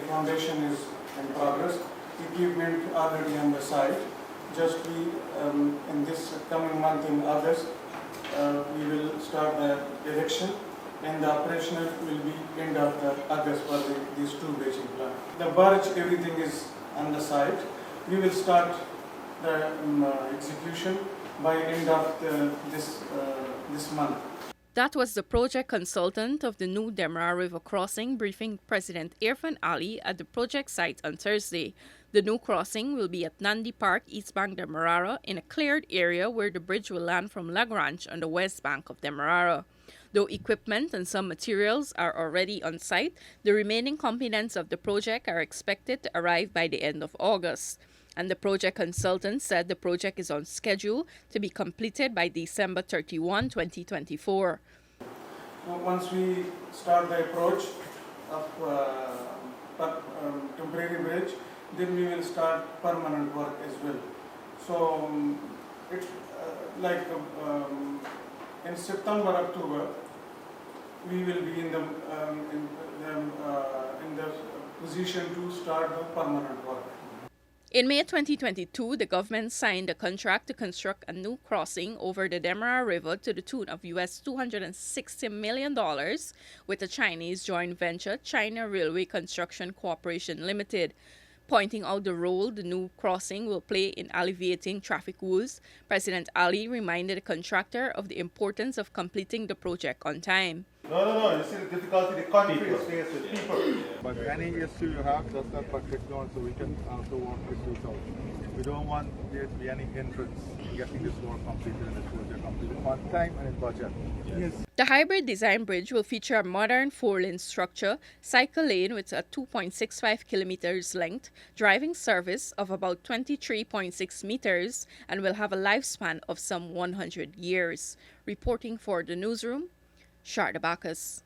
foundation is in progress. Equipment already on the site. Just in this coming month in August, we will start the erection, and the operational will be end of August for these two batching plants. The barge, everything is on the site. We will start the execution by end of this month. That was the project consultant of the new Demerara River Crossing briefing President Irfan Ali at the project site on Thursday. The new crossing will be at Nandi Park, East Bank, Demerara, in a cleared area where the bridge will land from Lagrange on the West Bank of Demerara. Though equipment and some materials are already on site, the remaining components of the project are expected to arrive by the end of August. And the project consultant said the project is on schedule to be completed by December 31, 2024. Once we start the approach of temporary bridge, then we will start permanent work as well. So it's in September, October, we will be in the position to start the permanent work. In May 2022, the government signed a contract to construct a new crossing over the Demerara River to the tune of US $260 million with the Chinese joint venture China Railway Construction Corporation Limited. Pointing out the role the new crossing will play in alleviating traffic woes, President Ali reminded the contractor of the importance of completing the project on time. No. You see the difficulty the country is faced with people. But any issue you have, just not particular, so we can also work this out. We don't want there to be any hindrance in getting this work completed and this project completed on time and in budget. Yes. The hybrid design bridge will feature a modern 4-lane structure, cycle lane with a 2.65 kilometers length, driving service of about 23.6 meters, and will have a lifespan of some 100 years. Reporting for the newsroom, Sharda Bacchus.